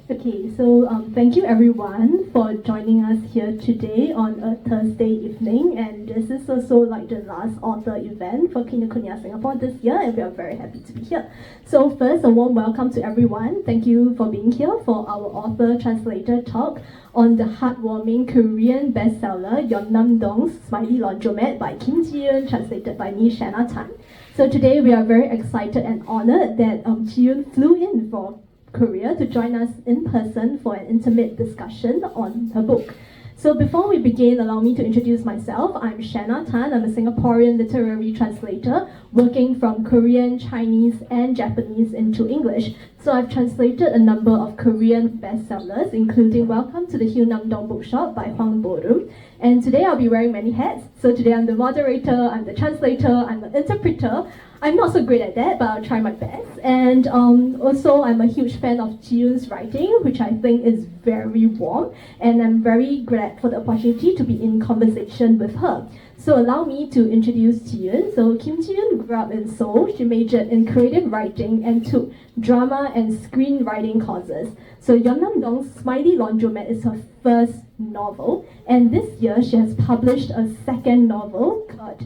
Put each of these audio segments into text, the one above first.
Okay, so thank you everyone for joining us here today on a Thursday evening, and this is also like the last author event for Kinokuniya Singapore this year, and we are very happy to be here. So first, a warm welcome to everyone. Thank you for being here for our author translator talk on the heartwarming Korean bestseller YEONNAM-DONG'S SMILEY LAUNDROMAT by Kim Jiyun, translated by me, Shanna Tan. So today we are very excited and honored that Jiyun flew in for Korea to join us in person for an intimate discussion on her book. So before we begin, allow me to introduce myself. I'm Shanna Tan. I'm a Singaporean literary translator working from Korean, Chinese, and Japanese into English. So I've translated a number of Korean bestsellers, including Welcome to the HYUNAM-DONG Bookshop by Hwang Bo-rum. And today I'll be wearing many hats. So today I'm the moderator, I'm the translator, I'm the interpreter. I'm not so great at that, but I'll try my best. And also, I'm a huge fan of Jiyun's writing, which I think is very warm. And I'm very glad for the opportunity to be in conversation with her. So allow me to introduce Jiyun. So Kim Jiyun grew up in Seoul. She majored in creative writing and took drama and screenwriting courses. So YEONNAM-DONG'S SMILEY LAUNDROMAT is her first novel. And this year, she has published a second novel called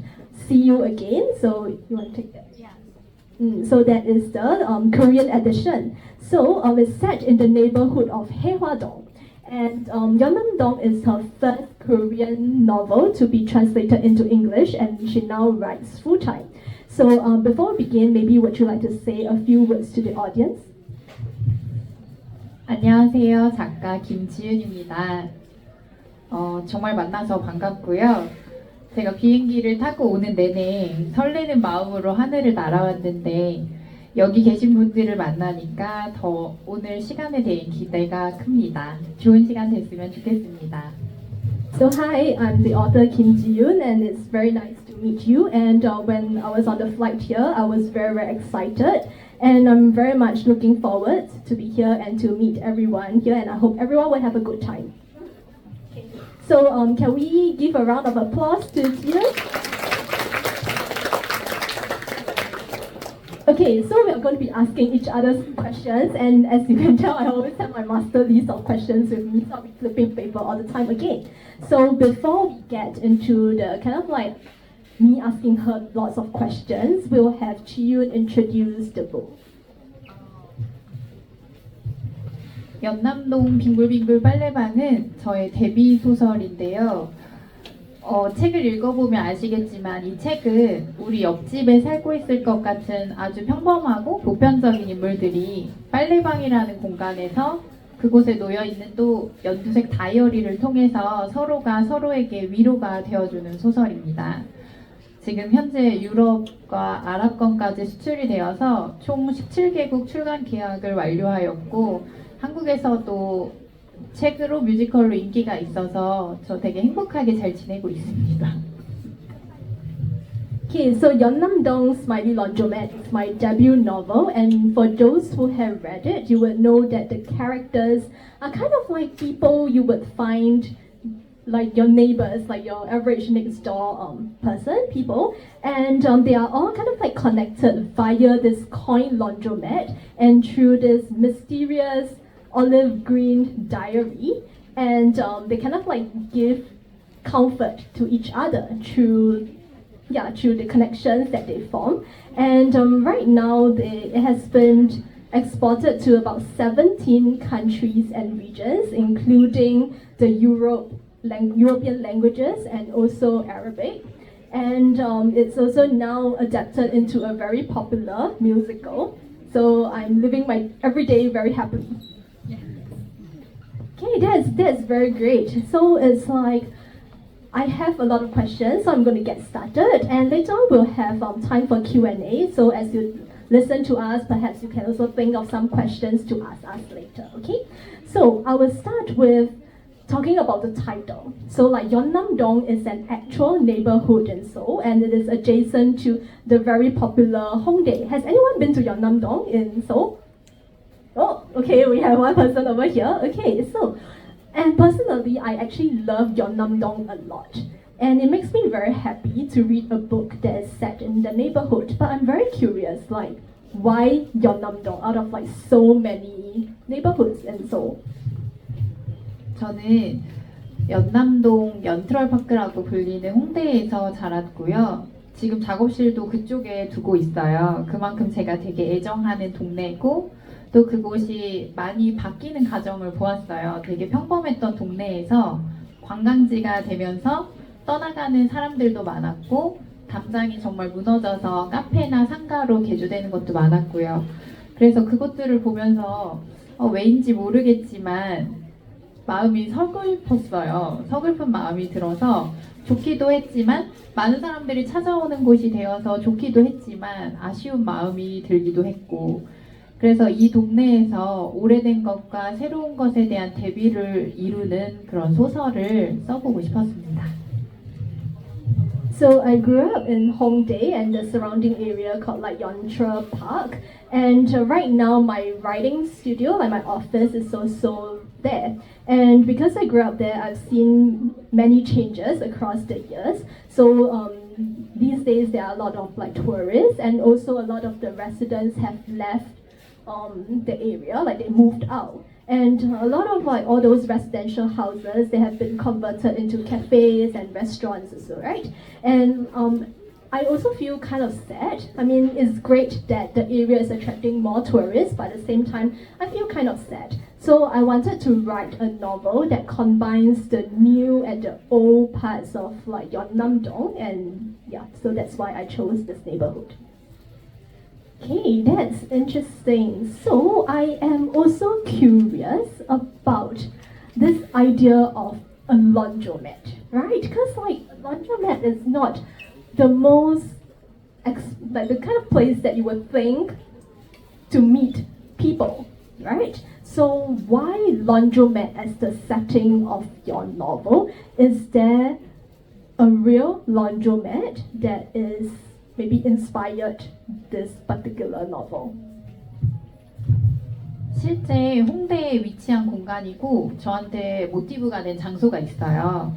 See You Again. So you want to take that? Yeah. So that is the Korean edition. So it's set in the neighborhood of Hae-hwa-dong. And YEONNAM-DONG is her first Korean novel to be translated into English, and she now writes full-time. So before we begin, maybe would you like to say a few words to the audience? 안녕하세요. 작가 김지윤입니다. 정말 만나서 반갑고요. 제가 비행기를 타고 오는 내내 설레는 마음으로 하늘을 날아왔는데 여기 계신 분들을 만나니까 더 오늘 시간에 대한 기대가 큽니다. 좋은 시간 됐으면 좋겠습니다. So hi, I'm the author Kim Jiyun, and it's very nice to meet you. And when I was on the flight here, I was very, very excited. And I'm very much looking forward to be here and to meet everyone here. And I hope everyone will have a good time. So can we give a round of applause to Jiyun? Okay, so we are going to be asking each other questions, and as you can tell, I always have my master list of questions with me, so I'll be flipping paper all the time again. So before we get into the kind of like me asking her lots of questions, we'll have Jiyun introduce the book. 연남동 빙글빙글 빨래방은 저의 데뷔 소설인데요. 책을 읽어보면 아시겠지만 이 책은 우리 옆집에 살고 있을 것 같은 아주 평범하고 보편적인 인물들이 빨래방이라는 공간에서 그곳에 놓여있는 또 연두색 다이어리를 통해서 서로가 서로에게 위로가 되어주는 소설입니다. 지금 현재 유럽과 아랍권까지 수출이 되어서 총 17개국 출간 계약을 완료하였고 한국에서도 책으로 뮤지컬로 인기가 있어서 저 되게 행복하게 잘 지내고 있습니다. Okay, so YEONNAM-DONG'S SMILEY LAUNDROMAT is my debut novel, and for those who have read it, you would know that the characters are kind of like people you would find like your neighbours, like your average next door people, and they are all kind of like connected via this coin laundromat and through this mysterious olive green diary, and they kind of like give comfort to each other through the connections that they form. And right now it has been exported to about 17 countries and regions, including the European languages and also Arabic. And it's also now adapted into a very popular musical. So I'm living my everyday very happily. Okay, that's very great. So it's like I have a lot of questions, so I'm going to get started, and later on we'll have time for Q&A. So as you listen to us, perhaps you can also think of some questions to ask us later. Okay, so I will start with talking about the title. So like YEONNAM-DONG is an actual neighborhood in Seoul, and it is adjacent to the very popular Hongdae. Has anyone been to YEONNAM-DONG in Seoul? Oh, okay, we have one person over here. Okay, so, and personally, I actually love YEONNAM-DONG a lot. And it makes me very happy to read a book that is set in the neighborhood. But I'm very curious, like, why YEONNAM-DONG out of like so many neighborhoods in Seoul. 저는 연남동 연트럴파크라고 불리는 홍대에서 자랐고요. 지금 작업실도 그쪽에 두고 있어요. 그만큼 제가 되게 애정하는 동네고 또 그곳이 많이 바뀌는 과정을 보았어요. 되게 평범했던 동네에서 관광지가 되면서 떠나가는 사람들도 많았고 담장이 정말 무너져서 카페나 상가로 개조되는 것도 많았고요. 그래서 그것들을 보면서 왜인지 모르겠지만 마음이 서글펐어요. 서글픈 마음이 들어서 좋기도 했지만 많은 사람들이 찾아오는 곳이 되어서 좋기도 했지만 아쉬운 마음이 들기도 했고 그래서 이 동네에서 오래된 것과 새로운 것에 대한 대비를 이루는 그런 소설을 써보고 싶었습니다. So I grew up in Hongdae and the surrounding area called like Yontra Park, and right now my writing studio, like my office, is also there. And because I grew up there, I've seen many changes across the years. So these days there are a lot of like tourists, and also a lot of the residents have left the area, like they moved out. And a lot of like all those residential houses, they have been converted into cafes and restaurants as well, right? And I also feel kind of sad. I mean, it's great that the area is attracting more tourists, but at the same time, I feel kind of sad. So I wanted to write a novel that combines the new and the old parts of like YEONNAM-DONG, and yeah, so that's why I chose this neighborhood. Okay, that's interesting. So I am also curious about this idea of a laundromat, right? Because like a laundromat is not the most like the kind of place that you would think to meet people, right? So why laundromat as the setting of your novel? Is there a real laundromat that is maybe inspired this particular novel? 실제 홍대에 위치한 공간이고 저한테 모티브가 된 장소가 있어요.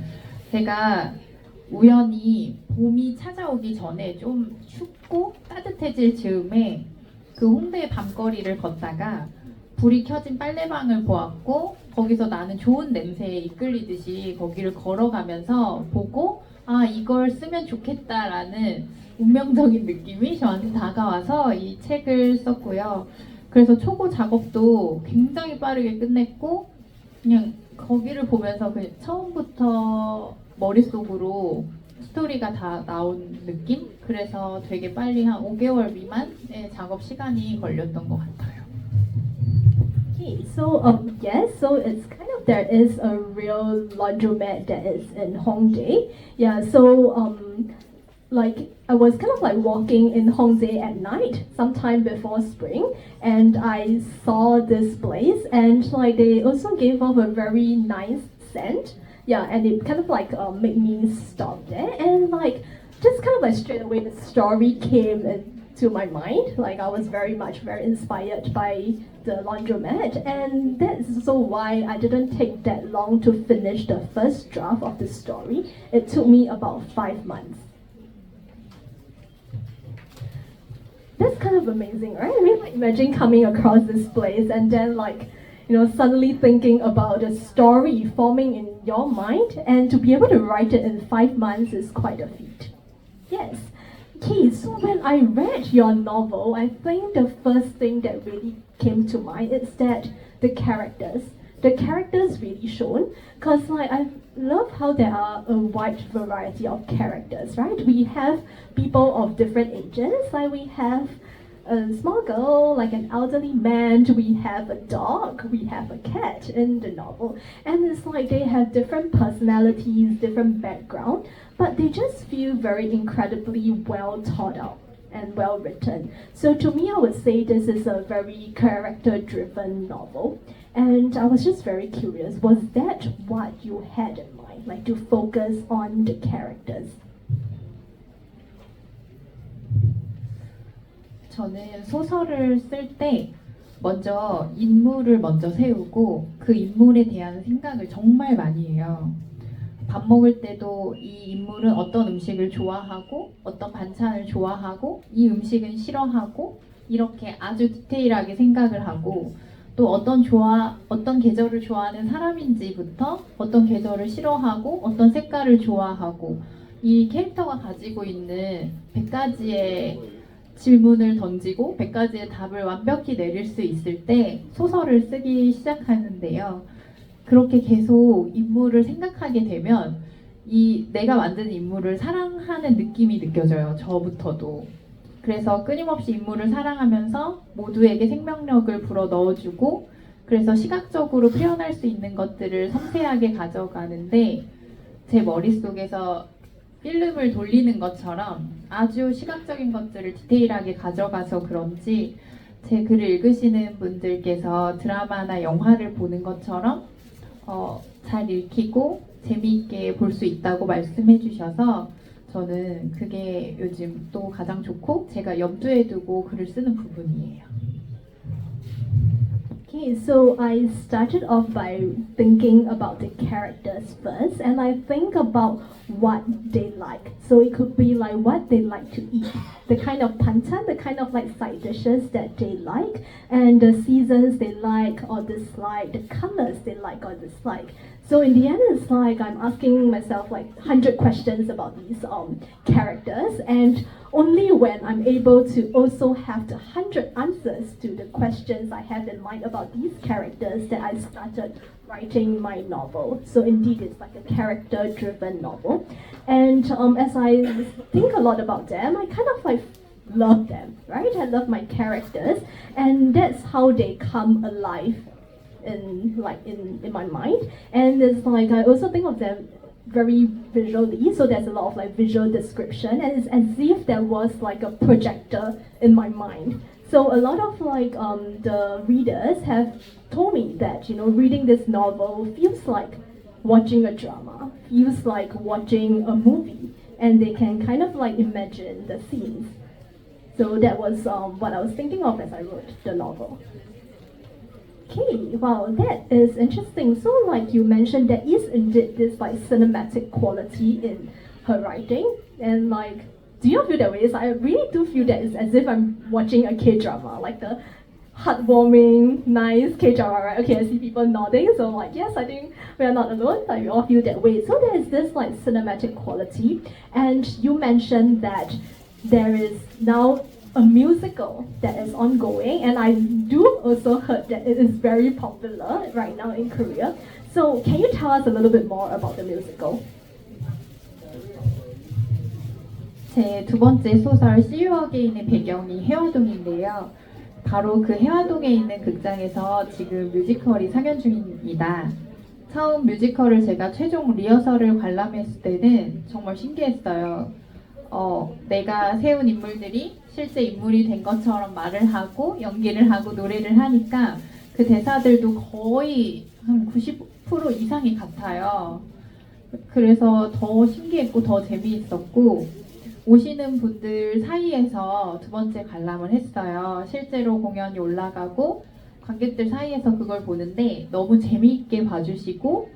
제가 우연히 봄이 찾아오기 전에 좀 춥고 따뜻해질 즈음에 그 홍대 밤거리를 걷다가 불이 켜진 빨래방을 보았고 거기서 나는 좋은 냄새에 이끌리듯이 거기를 걸어가면서 보고 아 이걸 쓰면 좋겠다라는 운명적인 느낌이 저한테 다가와서 이 책을 썼고요. 그래서 초고 작업도 굉장히 빠르게 끝냈고 그냥 거기를 보면서 그냥 처음부터 머릿속으로 스토리가 다 나온 느낌? 그래서 되게 빨리 한 5개월 미만의 작업 시간이 걸렸던 것 같아요. Okay, so yes, so it's kind of there is a real laundromat that is in Hongdae. Yeah, so like I was kind of like walking in Hongdae at night sometime before spring, and I saw this place, and like they also gave off a very nice scent. Yeah, and it kind of like made me stop there, and like just kind of like straight away the story came into my mind. Like I was very inspired by the laundromat, and that's also why I didn't take that long to finish the first draft of the story. It took me about 5 months. That's kind of amazing, right? I mean, like, imagine coming across this place and then like, you know, suddenly thinking about a story forming in your mind, and to be able to write it in 5 months is quite a feat. Yes. Okay, so when I read your novel, I think the first thing that really came to mind is that the characters really shown, because like I love how there are a wide variety of characters, right? We have people of different ages, like we have a small girl, like an elderly man, we have a dog, we have a cat in the novel, and it's like they have different personalities, different background, but they just feel very incredibly well thought out and well written. So to me, I would say this is a very character-driven novel, and I was just very curious, was that what you had in mind, like to focus on the characters? 저는 소설을 쓸 때 먼저 인물을 먼저 세우고 그 인물에 대한 생각을 정말 많이 해요. 밥 먹을 때도 이 인물은 어떤 음식을 좋아하고 어떤 반찬을 좋아하고 이 음식은 싫어하고 이렇게 아주 디테일하게 생각을 하고 또 어떤 계절을 좋아하는 사람인지부터 어떤 계절을 싫어하고 어떤 색깔을 좋아하고 이 캐릭터가 가지고 있는 100가지의 질문을 던지고 100가지의 답을 완벽히 내릴 수 있을 때 소설을 쓰기 시작하는데요. 그렇게 계속 인물을 생각하게 되면 이 내가 만든 인물을 사랑하는 느낌이 느껴져요. 저부터도. 그래서 끊임없이 인물을 사랑하면서 모두에게 생명력을 불어 넣어주고 그래서 시각적으로 표현할 수 있는 것들을 섬세하게 가져가는데 제 머릿속에서 필름을 돌리는 것처럼 아주 시각적인 것들을 디테일하게 가져가서 그런지 제 글을 읽으시는 분들께서 드라마나 영화를 보는 것처럼 잘 읽히고 재미있게 볼 수 있다고 말씀해 주셔서 저는 그게 요즘 또 가장 좋고 제가 염두에 두고 글을 쓰는 부분이에요. Okay, so I started off by thinking about the characters first, and I think about what they like. So it could be like what they like to eat, the kind of pantan, the kind of like side dishes that they like, and the seasons they like or dislike, the colors they like or dislike. So in the end, it's like I'm asking myself like 100 questions about these characters, and only when I'm able to also have the 100 answers to the questions I have in mind about these characters that I started writing my novel. So indeed, it's like a character-driven novel, and as I think a lot about them, I kind of like love them, right? I love my characters, and that's how they come alive in my mind. And it's like I also think of them very visually, so there's a lot of like visual description, and it's as if there was like a projector in my mind. So a lot of like the readers have told me that reading this novel feels like watching a drama, feels like watching a movie, and they can kind of like imagine the scenes. So that was what I was thinking of as I wrote the novel. Okay, wow, that is interesting. So like you mentioned, there is indeed this like cinematic quality in her writing, and like, do you feel that way? So I really do feel that it's as if I'm watching a K-drama, like the heartwarming, nice K-drama, right? Okay, I see people nodding, so like, yes, I think we are not alone, like we all feel that way. So there is this like cinematic quality, and you mentioned that there is now a musical that is ongoing, and I do also heard that it is very popular right now in Korea. So can you tell us a little bit more about the musical? 제 두 번째 소설 See You Again의 배경이 해화동인데요. 바로 그 해화동에 있는 극장에서 지금 뮤지컬이 상연 중입니다. 처음 뮤지컬을 제가 최종 리허설을 관람했을 때는 정말 신기했어요. 내가 세운 인물들이 실제 인물이 된 것처럼 말을 하고 연기를 하고 노래를 하니까 그 대사들도 거의 한 90% 이상이 같아요. 그래서 더 신기했고 더 재미있었고 오시는 분들 사이에서 두 번째 관람을 했어요. 실제로 공연이 올라가고 관객들 사이에서 그걸 보는데 너무 재미있게 봐주시고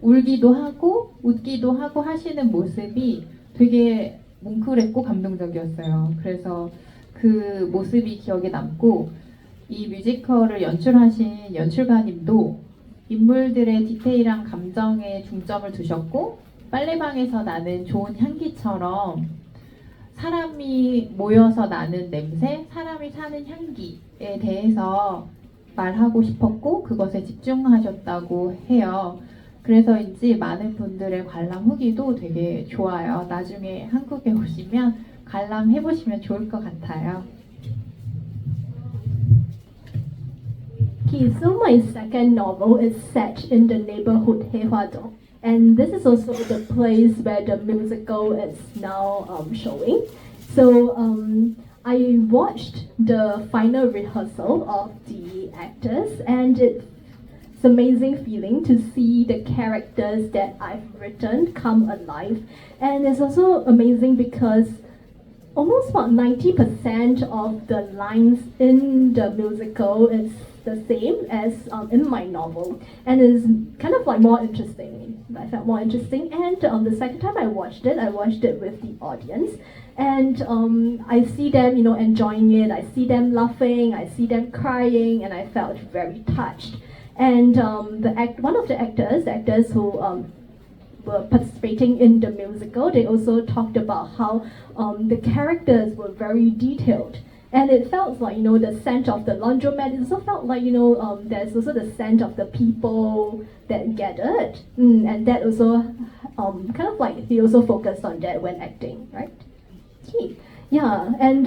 울기도 하고 웃기도 하고 하시는 모습이 되게 뭉클했고 감동적이었어요. 그래서 그 모습이 기억에 남고 이 뮤지컬을 연출하신 연출가님도 인물들의 디테일한 감정에 중점을 두셨고 빨래방에서 나는 좋은 향기처럼 사람이 모여서 나는 냄새, 사람이 사는 향기에 대해서 말하고 싶었고 그것에 집중하셨다고 해요. 그래서인지 많은 분들의 관람 후기도 되게 좋아요. 나중에 한국에 오시면 관람해보시면 좋을 것 같아요. Okay, so my second novel is set in the neighborhood Haehwadong, and this is also the place where the musical is now showing. So I watched the final rehearsal of the actors, and it's amazing feeling to see the characters that I've written come alive. And it's also amazing because almost about 90% of the lines in the musical is the same as in my novel, and it's kind of like more interesting. I felt more interesting, and the second time I watched it with the audience, And I see them, enjoying it. I see them laughing. I see them crying, and I felt very touched. And one of the actors who were participating in the musical, they also talked about how the characters were very detailed. And it felt like, the scent of the laundromat. It also felt like, there's also the scent of the people that gathered. And that also, kind of like, he also focused on that when acting, right? Okay. Yeah, and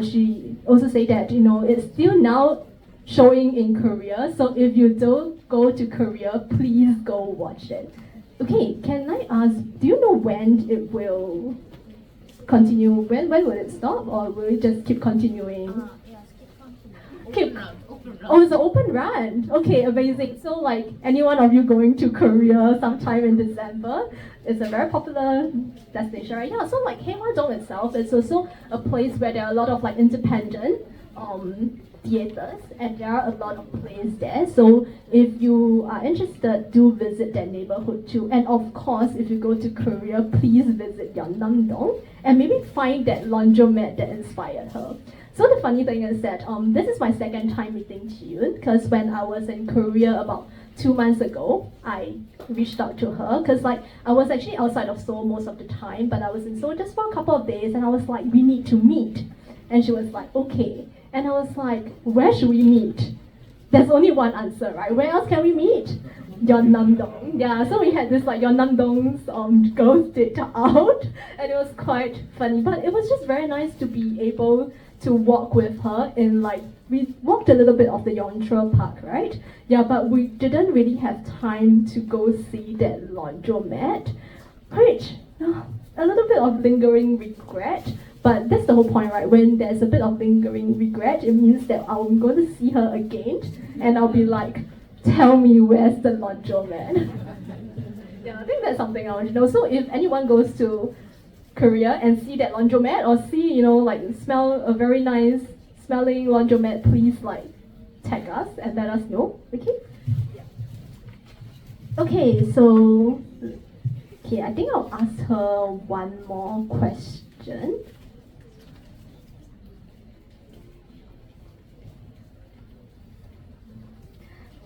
she also said that, it's still now showing in Korea. So if you don't go to Korea, please go watch it. Okay, can I ask, do you know when it will continue? When will it stop, or will it just keep continuing? Keep. Oh, it's an open run. Okay, amazing. So like any one of you going to Korea sometime in December, it's a very popular destination, right? Yeah. So like HYUNAM-DONG itself is also a place where there are a lot of like independent theaters, and there are a lot of plays there. So if you are interested, do visit that neighborhood too. And of course, if you go to Korea, please visit YEONNAM-DONG and maybe find that laundromat that inspired her. So the funny thing is that this is my second time meeting Jiyun, because when I was in Korea about 2 months ago, I reached out to her because like I was actually outside of Seoul most of the time, but I was in Seoul just for a couple of days, and I was like, we need to meet. And she was like, okay. And I was like, where should we meet? There's only one answer, right? Where else can we meet? YEONNAM-DONG. Yeah, so we had this like YEONNAM-DONG's girls date out, and it was quite funny. But it was just very nice to be able to walk with her in like, we walked a little bit of the Yontra Park, right? Yeah, but we didn't really have time to go see that laundromat. Which, a little bit of lingering regret. But that's the whole point, right? When there's a bit of lingering regret, it means that I'm going to see her again, and I'll be like, tell me where's the laundromat? Yeah, I think that's something I want to know. So if anyone goes to Korea and see that laundromat, or see, like smell a very nice smelling laundromat, please like tag us and let us know, okay? Yeah. Okay, so, I think I'll ask her one more question.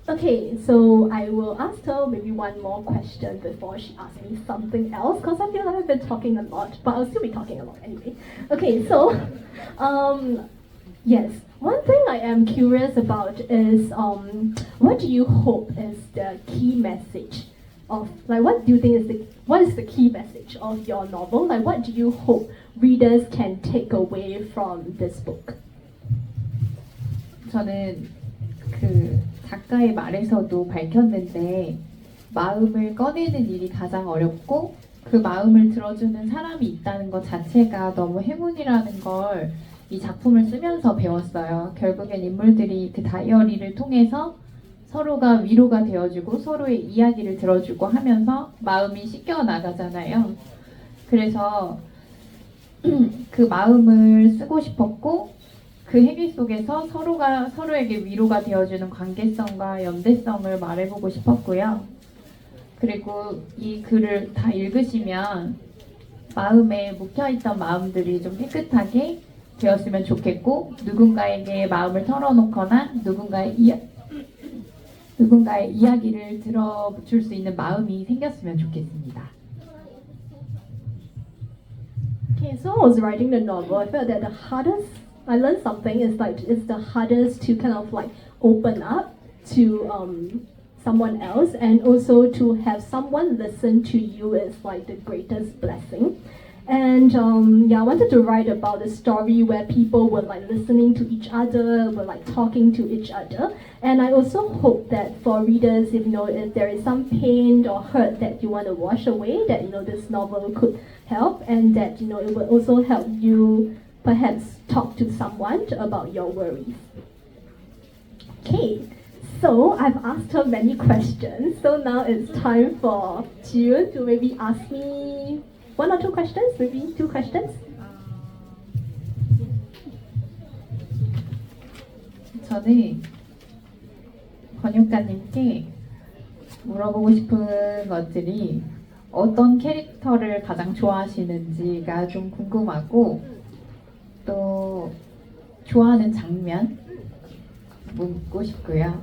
Okay, so I will ask her maybe one more question before she asks me something else, because I feel like I've been talking a lot, but I'll still be talking a lot anyway. Okay, so, yes, one thing I am curious about is, what do you hope is the key message of, like, what do you think is what is the key message of your novel? Like, what do you hope readers can take away from this book? 저는 그 작가의 말에서도 밝혔는데 마음을 꺼내는 일이 가장 어렵고 그 마음을 들어주는 사람이 있다는 것 자체가 너무 행운이라는 걸 이 작품을 쓰면서 배웠어요. 결국엔 인물들이 그 다이어리를 통해서 서로가 위로가 되어주고 서로의 이야기를 들어주고 하면서 마음이 씻겨 나가잖아요. 그래서 그 마음을 쓰고 싶었고 그 행위 속에서 서로가 서로에게 위로가 되어주는 관계성과 연대성을 말해보고 싶었고요. 그리고 이 글을 다 읽으시면 마음에 묵혀있던 마음들이 좀 깨끗하게 되었으면 좋겠고 누군가에게 마음을 털어놓거나 누군가의 이야기를 들어줄 수 있는 마음이 생겼으면 좋겠습니다. Okay, so I was writing the novel. I felt that I learned something is like it's the hardest to kind of like open up to someone else, and also to have someone listen to you is like the greatest blessing. And I wanted to write about a story where people were like listening to each other, were like talking to each other. And I also hope that for readers, if there is some pain or hurt that you want to wash away, that this novel could help, and that it will also help you perhaps talk to someone about your worries. Okay, so I've asked her many questions. So now it's time for Jiyun to maybe ask me 1 or 2 questions, maybe 2 questions. 저는 번역가님께 물어보고 싶은 것들이 어떤 캐릭터를 가장 좋아하시는지가 좀 궁금하고 또 좋아하는 장면 묻고 싶고요.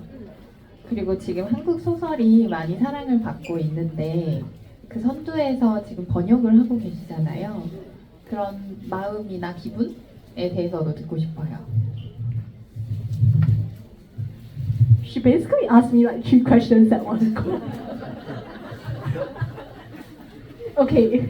그리고 지금 한국 소설이 많이 사랑을 받고 있는데 그 선두에서 지금 번역을 하고 계시잖아요. 그런 마음이나 기분에 대해서도 듣고 싶어요. She basically asked me like 3 questions at one go. Okay.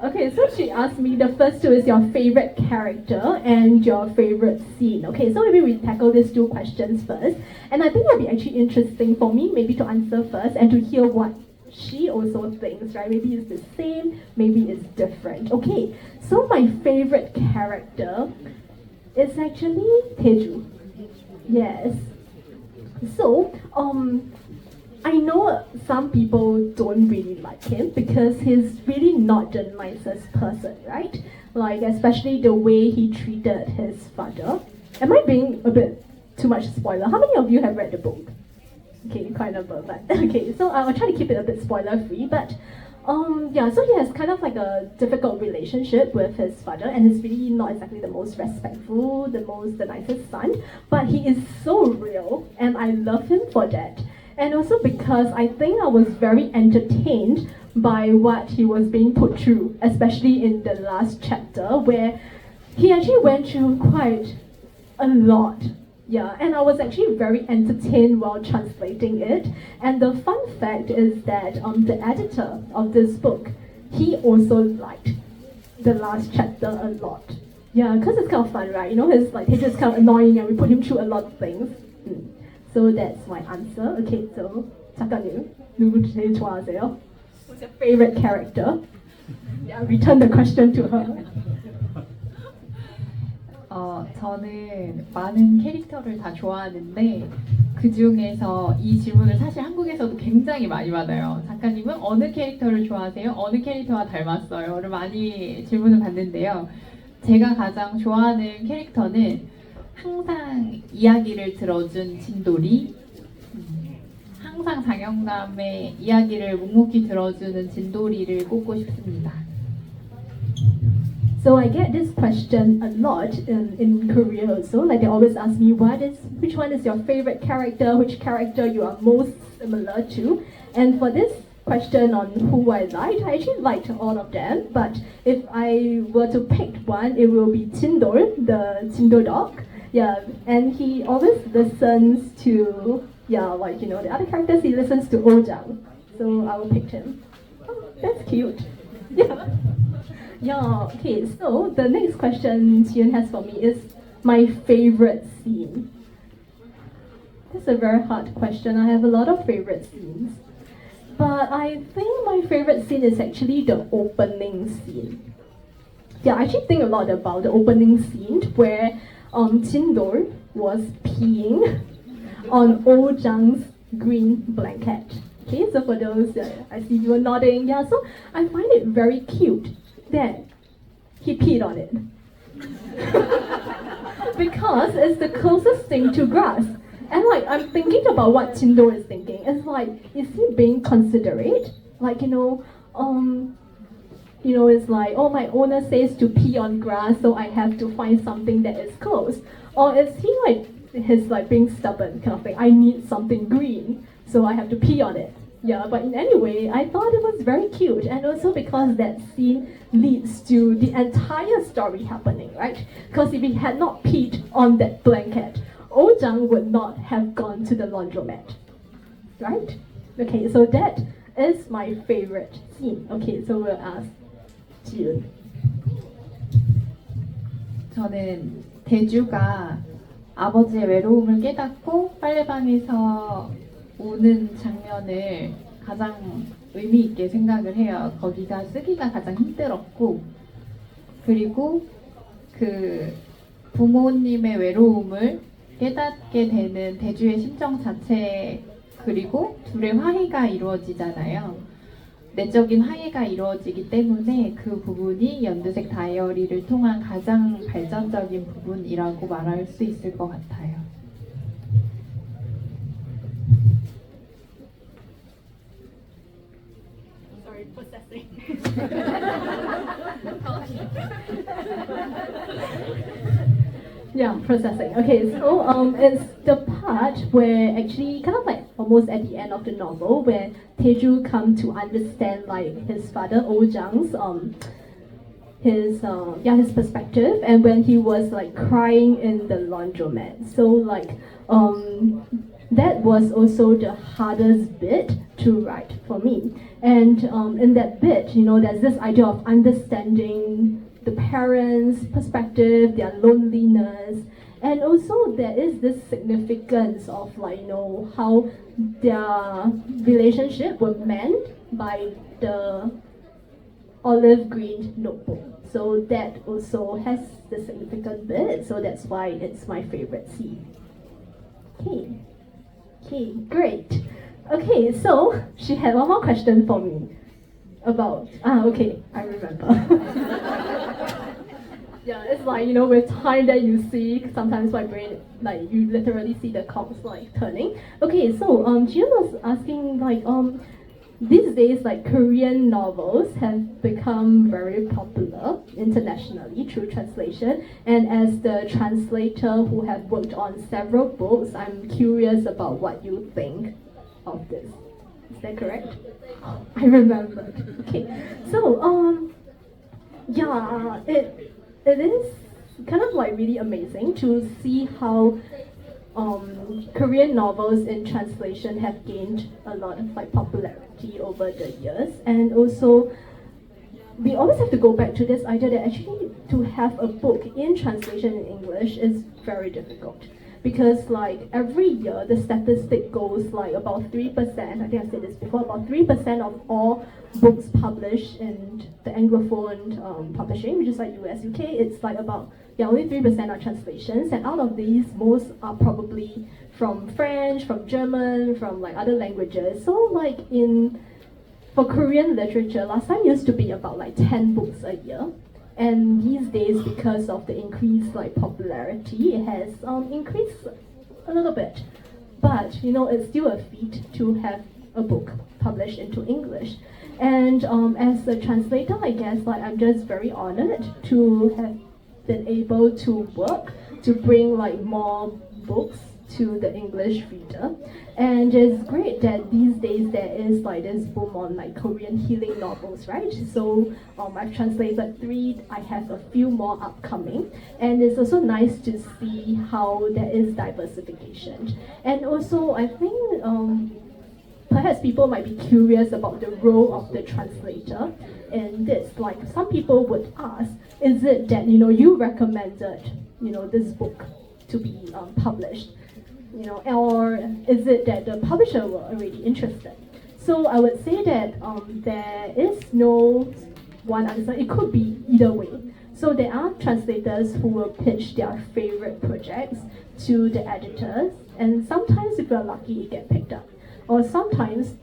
Okay, so she asked me the first 2 is your favorite character and your favorite scene. Okay, so maybe we tackle these 2 questions first. And I think it'll be actually interesting for me maybe to answer first and to hear what she also thinks, right? Maybe it's the same, maybe it's different. Okay, so my favorite character is actually Taeju. Yes. So, I know some people don't really like him because he's really not the nicest person, right? Like, especially the way he treated his father. Am I being a bit too much spoiler? How many of you have read the book? Okay, quite a number, but okay, so I'll try to keep it a bit spoiler free, but yeah, so he has kind of like a difficult relationship with his father, and he's really not exactly the most respectful, the nicest son, but he is so real, and I love him for that. And also because I think I was very entertained by what he was being put through, especially in the last chapter where he actually went through quite a lot. Yeah, and I was actually very entertained while translating it. And the fun fact is that the editor of this book, he also liked the last chapter a lot. Yeah, because it's kind of fun, right? You know, he's just kind of annoying and we put him through a lot of things. So that's my answer. Okay, so 작가님, 누구 제일 좋아하세요? What's your favorite character? Yeah, return the question to her. 저는 많은 캐릭터를 다 좋아하는데 그 중에서 이 질문을 사실 한국에서도 굉장히 많이 받아요. 작가님은 어느 캐릭터를 좋아하세요? 어느 캐릭터와 닮았어요?를 많이 질문을 받는데요. 제가 가장 좋아하는 캐릭터는 항상 이야기를 들어준 진돌이, 항상 장영남의 이야기를 묵묵히 들어주는 진돌이를 꼽고 싶습니다. So I get this question a lot in Korea also. Like they always ask me, which one is your favorite character? Which character you are most similar to? And for this question on who I liked, I actually liked all of them. But if I were to pick one, it will be Tindor, the Tindo dog. Yeah, and he always listens to, like, you know, the other characters, he listens to Ojang. So I will pick him. Oh, that's cute. Yeah. Yeah, okay, so the next question Jiyun has for me is my favorite scene. This is a very hard question. I have a lot of favorite scenes. But I think my favorite scene is actually the opening scene. Yeah, I actually think a lot about the opening scene where Jindor was peeing on Oh Jang's green blanket. Okay, so for those, I see you are nodding. Yeah, so I find it very cute that he peed on it. Because it's the closest thing to grass. And like, I'm thinking about what Jindor is thinking. It's like, is he being considerate? Like, it's like, oh, my owner says to pee on grass, so I have to find something that is close. Or is he like, he's like being stubborn kind of thing? I need something green, so I have to pee on it. Yeah, but in any way, I thought it was very cute. And also because that scene leads to the entire story happening, right? Because if he had not peed on that blanket, Oh Jang would not have gone to the laundromat, right? Okay, so that is my favorite scene. Okay, so we'll ask Jiyun. 저는 대주가 아버지의 외로움을 깨닫고 빨래방에서 우는 장면을 가장 의미 있게 생각을 해요. 거기가 쓰기가 가장 힘들었고, 그리고 그 부모님의 외로움을 깨닫게 되는 대주의 심정 자체, 그리고 둘의 화해가 이루어지잖아요. 내적인 화해가 이루어지기 때문에 그 부분이 연두색 다이어리를 통한 가장 발전적인 부분이라고 말할 수 있을 것 같아요. sorry, processing. Yeah, processing. Okay, so it's the part where actually kind of like almost at the end of the novel where Taeju come to understand like his father Oh Jang's his perspective, and when he was like crying in the laundromat. So like that was also the hardest bit to write for me. And in that bit, you know, there's this idea of understanding the parents' perspective, their loneliness, and also there is this significance of like, you know, how their relationship were meant by the olive green notebook. So that also has the significant bit, so that's why it's my favorite scene. Okay, great. Okay, so she had one more question for me about, okay, I remember. Yeah, it's like, you know, with time that you see, sometimes my brain, like, you literally see the cogs, like, turning. Okay, so, Jiyun was asking, like, these days, like, Korean novels have become very popular internationally through translation. And as the translator who have worked on several books, I'm curious about what you think of this. Is that correct? Oh, I remember. Okay, so, yeah, it is kind of like really amazing to see how Korean novels in translation have gained a lot of like popularity over the years, and also we always have to go back to this idea that actually to have a book in translation in English is very difficult, because like every year the statistic goes like about 3%, I think I've said this before, about 3% of all books published in the Anglophone publishing, which is like US, UK, it's like about, yeah, only 3% are translations, and out of these, most are probably from French, from German, from like other languages. So like for Korean literature, last time used to be about like 10 books a year. And these days, because of the increased like popularity, it has increased a little bit. But you know, it's still a feat to have a book published into English. And as a translator, I guess like I'm just very honored to have been able to work to bring like more books to the English reader. And it's great that these days there is like this boom on like Korean healing novels, right? So I've translated 3, I have a few more upcoming, and it's also nice to see how there is diversification. And also I think perhaps people might be curious about the role of the translator in this. Like some people would ask, is it that, you know, you recommended, you know, this book to be published, you know, or is it that the publisher were already interested? So I would say that there is no one answer. It could be either way. So there are translators who will pitch their favorite projects to the editors, and sometimes if you're lucky, it gets picked up. Or sometimes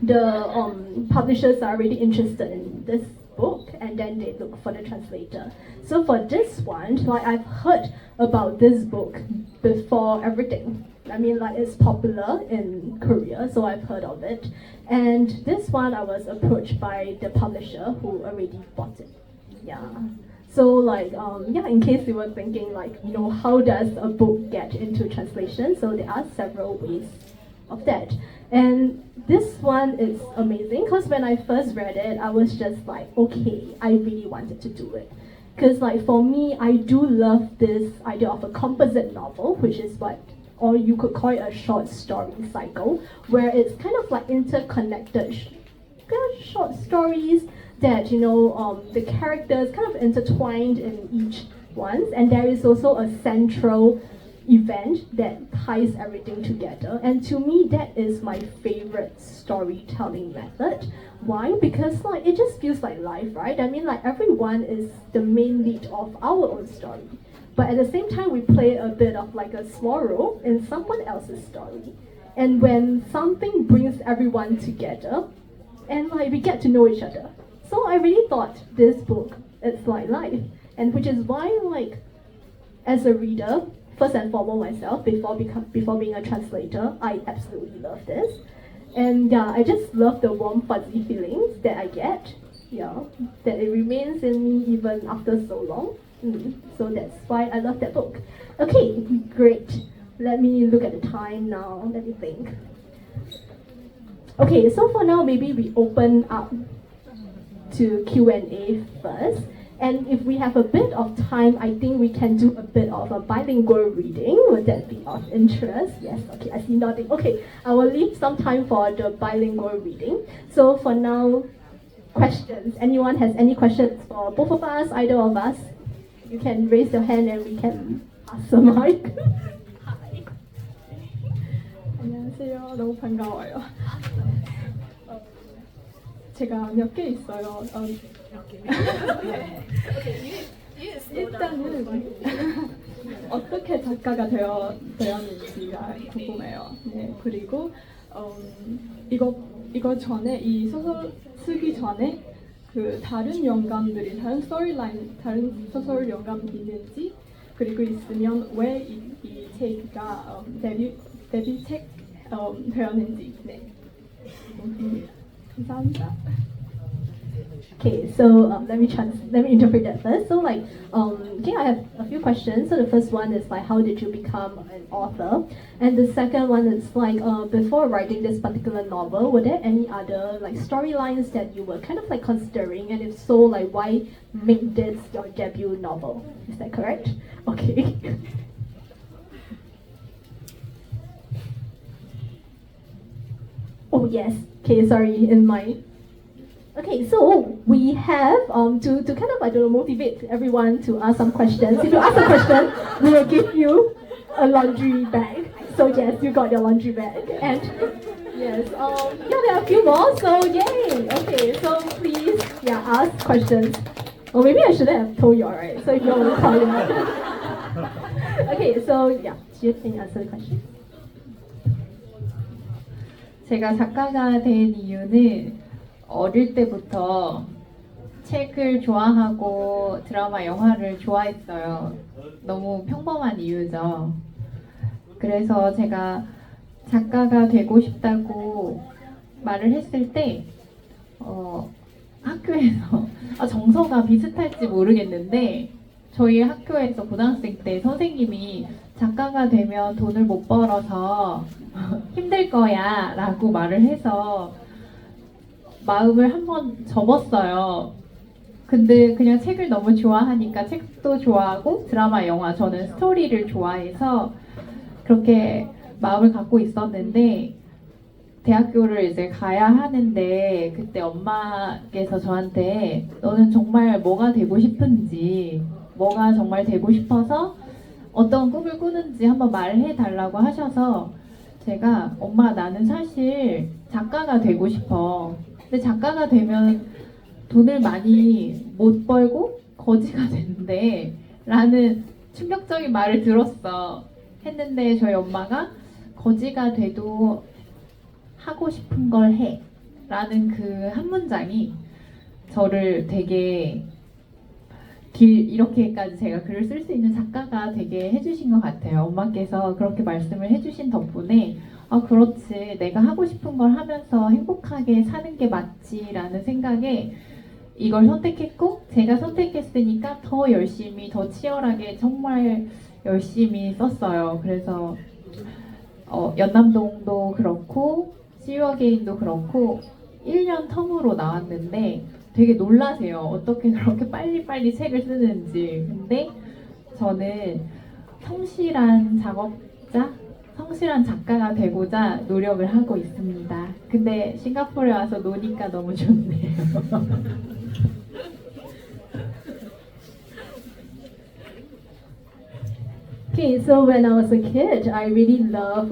the publishers are already interested in this book, and then they look for the translator. So for this one, like I've heard about this book before everything. I mean, like it's popular in Korea, so I've heard of it. And this one, I was approached by the publisher who already bought it. Yeah. So like, yeah, in case you were thinking like, you know, how does a book get into translation? So there are several ways of that. And this one is amazing because when I first read it, I was just like, okay, I really wanted to do it. Because like for me, I do love this idea of a composite novel, which is what, or you could call it a short story cycle, where it's kind of like interconnected short stories that, you know, the characters kind of intertwined in each one, and there is also a central event that ties everything together. And to me, that is my favorite storytelling method. Why? Because like it just feels like life, right? I mean, like everyone is the main lead of our own story, but at the same time we play a bit of like a small role in someone else's story. And when something brings everyone together and like we get to know each other, so I really thought this book is like life. And which is why, like, as a reader, first and foremost myself, before being a translator, I absolutely love this. And yeah, I just love the warm fuzzy feelings that I get. Yeah, that it remains in me even after so long. So that's why I love that book. Okay, great. Let me look at the time now. Let me think. Okay, so for now, maybe we open up to Q&A first. And if we have a bit of time, I think we can do a bit of a bilingual reading. Would that be of interest? Yes, okay, I see nodding. Okay, I will leave some time for the bilingual reading. So for now, questions. Anyone has any questions for both of us, either of us? You can raise your hand and we can ask the mic. Hi. 안녕하세요. 너무 반가워요. 제가 몇 개 있어요. 일단은 어떻게 작가가 되었는지가 궁금해요. 네, 그리고 이거 전에 이 소설 쓰기 전에 그 다른 영감들이 다른 스토리라인, 다른 소설 영감이 있는지, 그리고 있으면 왜 이 책가 데뷔책 되었는지. 네. 감사합니다. Okay, so let me interpret that first. So okay, I have a few questions. So the first one is like, how did you become an author? And the second one is like, before writing this particular novel, were there any other like storylines that you were kind of like considering? And if so, like, why make this your debut novel? Is that correct? Okay. Oh yes. Okay, sorry, in my. Okay, so we have to kind of, I don't know, motivate everyone to ask some questions. If you ask a question, we will give you a laundry bag. So yes, you got your laundry bag. And yes, yeah, there are a few more. So yay. Okay, so please, yeah, ask questions. Or maybe I shouldn't have told you, alright? So if you want to call it. Okay, so yeah, can you answer the question? 제가 작가가 된 이유는 어릴 때부터 책을 좋아하고 드라마, 영화를 좋아했어요. 너무 평범한 이유죠. 그래서 제가 작가가 되고 싶다고 말을 했을 때 학교에서 정서가 비슷할지 모르겠는데 저희 학교에서 고등학생 때 선생님이 작가가 되면 돈을 못 벌어서 힘들 거야 라고 말을 해서 마음을 한번 접었어요. 근데 그냥 책을 너무 좋아하니까 책도 좋아하고 드라마, 영화, 저는 스토리를 좋아해서 그렇게 마음을 갖고 있었는데 대학교를 이제 가야 하는데 그때 엄마께서 저한테 너는 정말 뭐가 되고 싶은지, 뭐가 정말 되고 싶어서 어떤 꿈을 꾸는지 한번 말해 달라고 하셔서 제가 엄마 나는 사실 작가가 되고 싶어. 근데 작가가 되면 돈을 많이 못 벌고 거지가 된대 라는 충격적인 말을 들었어. 했는데 저희 엄마가 거지가 돼도 하고 싶은 걸 해 라는 그 한 문장이 저를 되게 이렇게까지 제가 글을 쓸 수 있는 작가가 되게 해주신 것 같아요. 엄마께서 그렇게 말씀을 해주신 덕분에 그렇지, 내가 하고 싶은 걸 하면서 행복하게 사는 게 맞지 라는 생각에 이걸 선택했고, 제가 선택했으니까 더 열심히, 더 치열하게 정말 열심히 썼어요. 그래서 연남동도 그렇고 CU어게인도 그렇고 1년 텀으로 나왔는데 되게 놀라세요. 어떻게 그렇게 빨리빨리 책을 쓰는지. 근데 저는 성실한 작업자, 성실한 작가가 되고자 노력을 하고 있습니다. 근데 싱가포르에 와서 노니까 너무 좋네요. Okay, so when I was a kid, I really love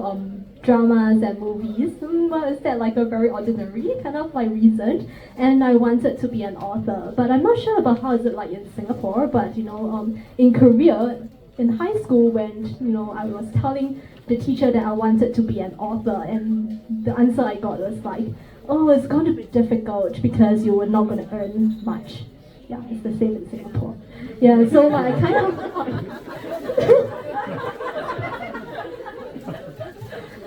dramas and movies. Well, is that like a very ordinary kind of like reason? And I wanted to be an author, but I'm not sure about how is it like in Singapore. But in Korea, in high school, when I was telling the teacher that I wanted to be an author, and the answer I got was like, "Oh, it's going to be difficult because you were not going to earn much." Yeah, it's the same in Singapore. Yeah, so like kind of.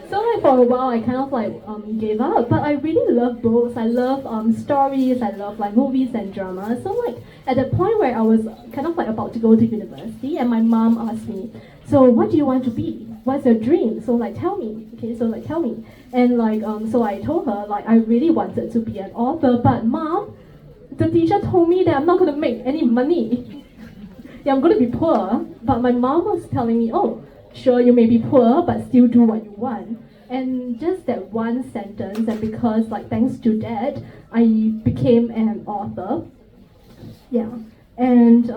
So for a while I kind of like gave up, but I really love books. I love stories. I love like movies and drama. So like at the point where I was kind of like about to go to university, and my mom asked me, "So what do you want to be? What's your dream? So like tell me." Okay, so like tell me. And like so I told her like I really wanted to be an author, but mom, the teacher told me that I'm not gonna make any money. Yeah, I'm gonna be poor. But my mom was telling me, "Oh, sure, you may be poor, but still do what you want." And just that one sentence, and because like thanks to that, I became an author. Yeah, and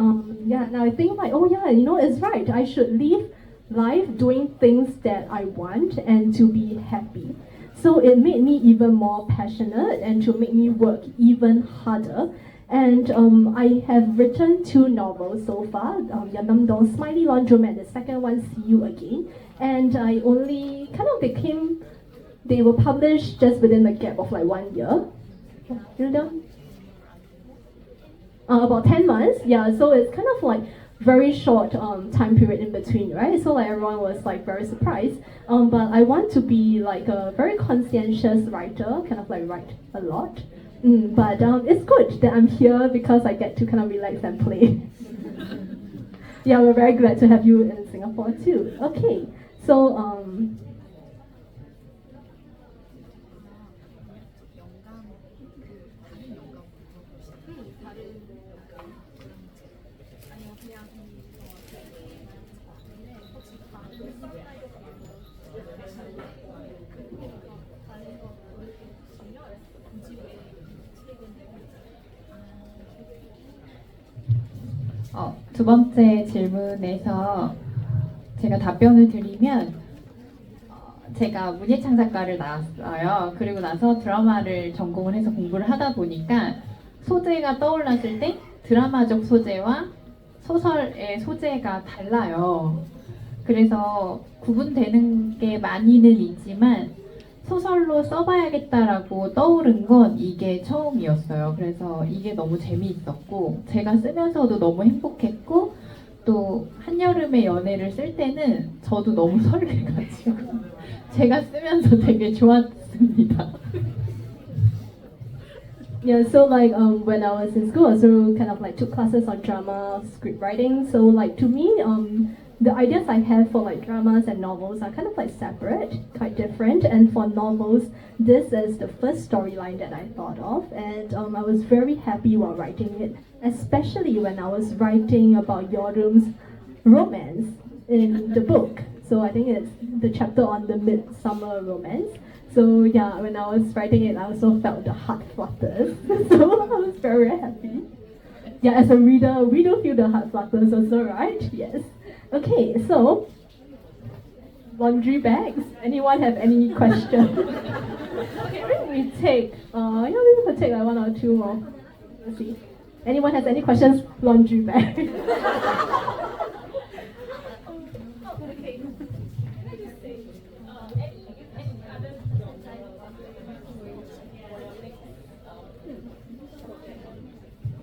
yeah, now I think like, oh yeah, you know, it's right. I should live life doing things that I want and to be happy. So it made me even more passionate and to make me work even harder. And I have written 2 novels so far, YEONNAM-DONG'S SMILEY LAUNDROMAT, the second one, See You Again. And I only kind of they were published just within the gap of like 1 year. You know? About 10 months, yeah, so it's kind of like very short time period in between, right? So like everyone was like very surprised. But I want to be like a very conscientious writer, kind of like write a lot. But it's good that I'm here because I get to kind of relax and play. Yeah, we're very glad to have you in Singapore too. Okay, so 두 번째 질문에서 제가 답변을 드리면 제가 문예창작과를 나왔어요. 그리고 나서 드라마를 전공을 해서 공부를 하다 보니까 소재가 떠올랐을 때 드라마적 소재와 소설의 소재가 달라요. 그래서 구분되는 게 많이는 있지만 소설로 써봐야겠다라고 떠오른 건 이게 처음이었어요. 그래서 이게 너무 재미있었고 제가 쓰면서도 너무 행복했고 또 한여름의 연애를 쓸 때는 저도 너무 설레가지고 제가 쓰면서 되게 좋았습니다. Yeah, so like when I was in school, I also kind of like took classes on drama, script writing. So like to me, the ideas I have for like dramas and novels are kind of like separate, quite different. And for novels, this is the first storyline that I thought of, and I was very happy while writing it, especially when I was writing about Yeonram's romance in the book. So I think it's the chapter on the midsummer romance. So yeah, when I was writing it, I also felt the heart flutters. So I was very happy. Yeah, as a reader, we do feel the heart flutters also, right? Yes. Okay, so laundry bags. Anyone have any questions? Okay, maybe we take maybe we could take like 1 or 2 more. Let's see. Anyone has any questions? Laundry bag.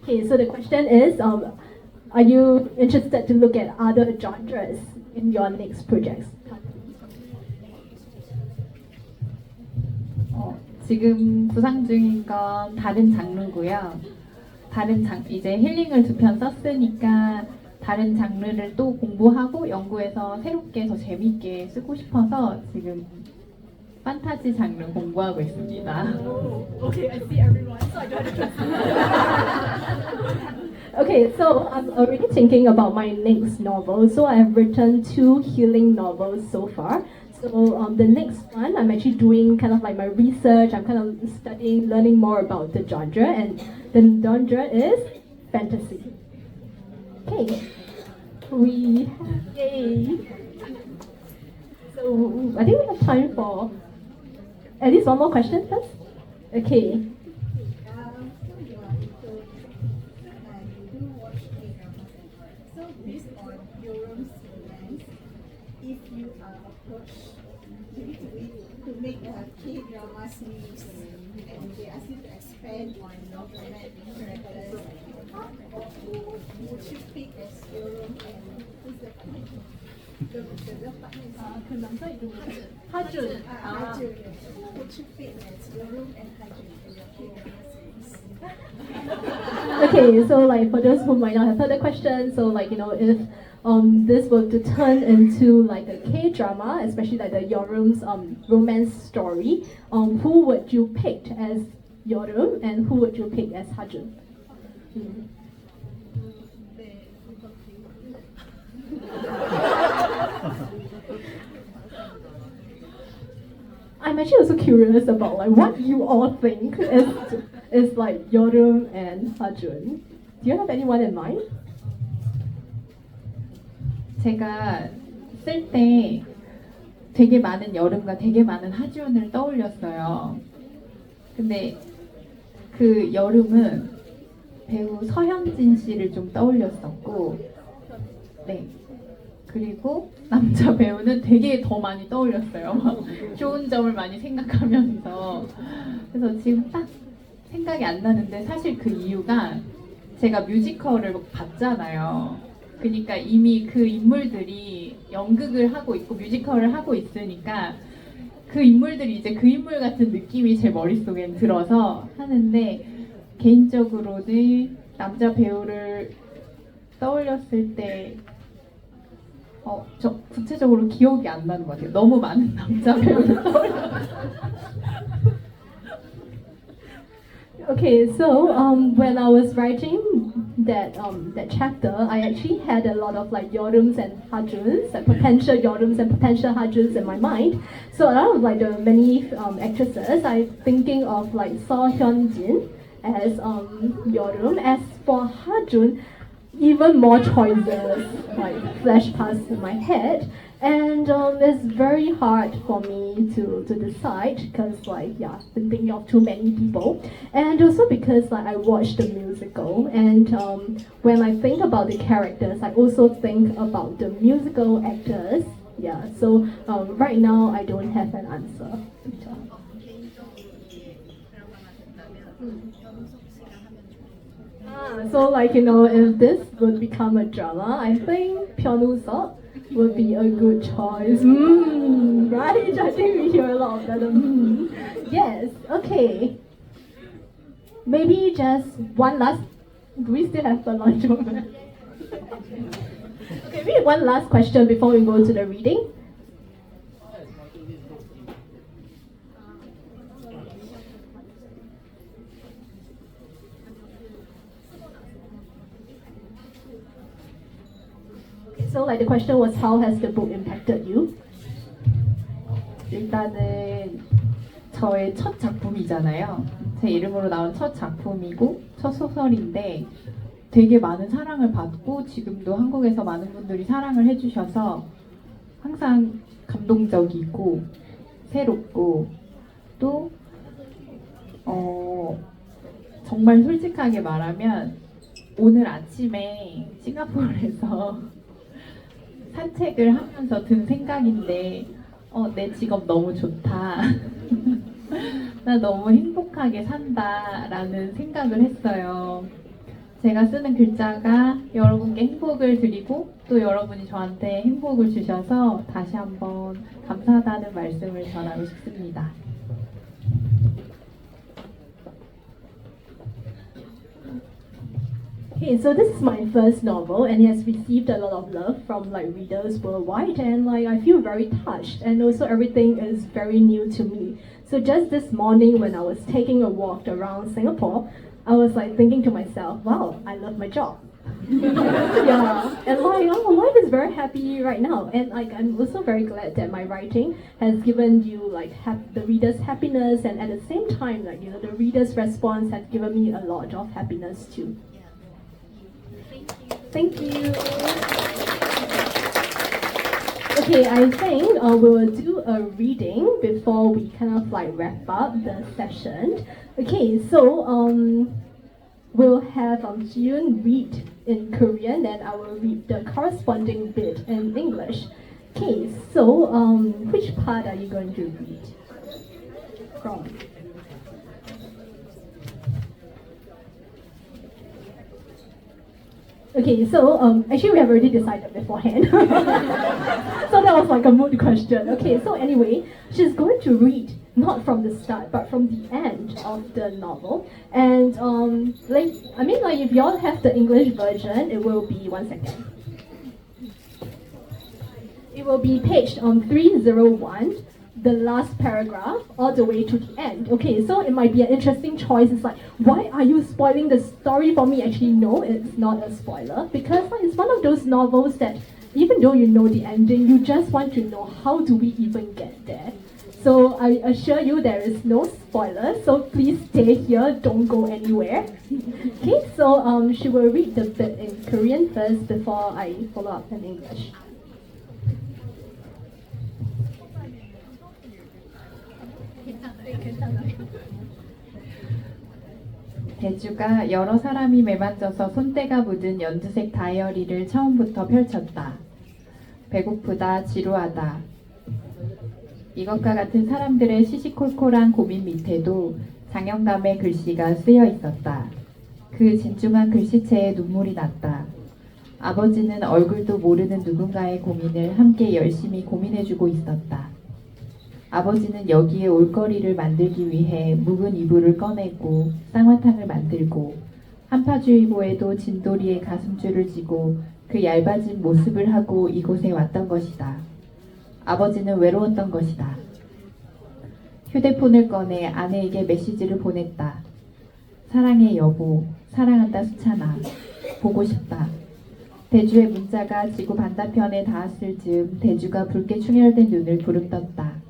Okay, so the question is, are you interested to look at other genres in your next projects? 지금 구상 중인 건 다른 장르고요. 이제 힐링을 2편 썼으니까 다른 장르를 또 공부하고 연구해서 새롭게 더 재밌게 쓰고 싶어서 지금 판타지 장르 공부하고 있습니다. Okay, I see everyone, so I don't have to. Okay, so I'm already thinking about my next novel. So I've written 2 healing novels so far. So the next one, I'm actually doing kind of like my research. I'm kind of studying, learning more about the genre, and the genre is fantasy. Okay, yay. So I think we have time for at least 1 more question first. Okay. So based on Yeonram's romance, if you are approached to make a K-drama series and they ask you to expand on your romantic characters, would you pick as Yeonram and who's the partner? The partner is 그 남자 이름이 하준. Hajun. Would you fit that? Your room and Hajun and your K-drama series. Okay, so like for those who might not have heard the question, so like if this were to turn into like a K-drama, especially like the Yeonram's romance story, who would you pick as Yeonram and who would you pick as Hajun? I'm actually also curious about like what you all think is like Yeonram and Hajun. Do you have anyone in mind? 제가 쓸 때 되게 많은 여름과 되게 많은 하지훈을 떠올렸어요. 근데 그 여름은 배우 서현진 씨를 좀 떠올렸었고, 네. 그리고 남자 배우는 되게 더 많이 떠올렸어요. 막 좋은 점을 많이 생각하면서. 그래서 지금 딱 생각이 안 나는데 사실 그 이유가 제가 뮤지컬을 봤잖아요. 그러니까 이미 그 인물들이 연극을 하고 있고 뮤지컬을 하고 있으니까 그 인물들이 이제 그 인물 같은 느낌이 제 머릿속엔 들어서 하는데 개인적으로는 남자 배우를 떠올렸을 때 저 구체적으로 기억이 안 나는 것 같아요. 너무 많은 남자 배우를 떠올렸어요. Okay, so when I was writing that chapter, I actually had a lot of like Yeonrams and Hajuns, like potential Yeonrams and potential Hajuns in my mind. So a lot of like the many actresses, I'm thinking of like Seo Hyun-jin as Yeonram. As for Hajun, even more choices like flash past my head, and it's very hard for me to decide because like yeah, I've been thinking of too many people, and also because like I watched the musical, and when I think about the characters, I also think about the musical actors. Yeah, so right now I don't have an answer. So like if this would become a drama, I think Pyeonwoo-seok would be a good choice. Right? I think we hear a lot of that. Yes. Okay. Maybe just one last. Do we still have a lunch over? Okay, maybe one last question before we go to the reading. So like the question was, how has the book impacted you? 일단은 저의 첫 작품이잖아요. 제 이름으로 나온 첫 작품이고 첫 소설인데 되게 많은 사랑을 받고 지금도 한국에서 많은 분들이 사랑을 해주셔서 항상 감동적이고 새롭고 또 정말 솔직하게 말하면 오늘 아침에 싱가포르에서 산책을 하면서 든 생각인데 내 직업 너무 좋다. 나 너무 행복하게 산다라는 생각을 했어요. 제가 쓰는 글자가 여러분께 행복을 드리고 또 여러분이 저한테 행복을 주셔서 다시 한번 감사하다는 말씀을 전하고 싶습니다. Okay, so this is my first novel and it has received a lot of love from like readers worldwide, and like I feel very touched, and also everything is very new to me. So just this morning when I was taking a walk around Singapore, I was like thinking to myself, wow, I love my job. Yeah, and like life is very happy right now, and like I'm also very glad that my writing has given you like the reader's happiness, and at the same time like the reader's response has given me a lot of happiness too. Thank you. Okay, I think we will do a reading before we kind of like wrap up the session. Okay, so we'll have Jiyun read in Korean, and I will read the corresponding bit in English. Okay, so which part are you going to read from? Okay, so actually we have already decided beforehand. So that was like a mood question. Okay, so anyway, she's going to read not from the start but from the end of the novel. And like if you all have the English version, it will be 1 second. It will be page 301. The last paragraph all the way to the end. Okay, so it might be an interesting choice. It's like, why are you spoiling the story for me? Actually, no, it's not a spoiler because it's one of those novels that even though you know the ending, you just want to know how do we even get there. So I assure you there is no spoiler, so please stay here, don't go anywhere. Okay, so she will read the bit in Korean first before I follow up in English. 대주가 여러 사람이 매만져서 손때가 묻은 연두색 다이어리를 처음부터 펼쳤다. 배고프다, 지루하다. 이것과 같은 사람들의 시시콜콜한 고민 밑에도 장영감의 글씨가 쓰여 있었다. 그 진중한 글씨체에 눈물이 났다. 아버지는 얼굴도 모르는 누군가의 고민을 함께 열심히 고민해주고 있었다. 아버지는 여기에 올거리를 만들기 위해 묵은 이불을 꺼내고 쌍화탕을 만들고 한파주의보에도 진돌이의 가슴줄을 쥐고 그 얇아진 모습을 하고 이곳에 왔던 것이다. 아버지는 외로웠던 것이다. 휴대폰을 꺼내 아내에게 메시지를 보냈다. 사랑해 여보, 사랑한다 수찬아, 보고 싶다. 대주의 문자가 지구 반대편에 닿았을 즈음 대주가 붉게 충혈된 눈을 부릅떴다.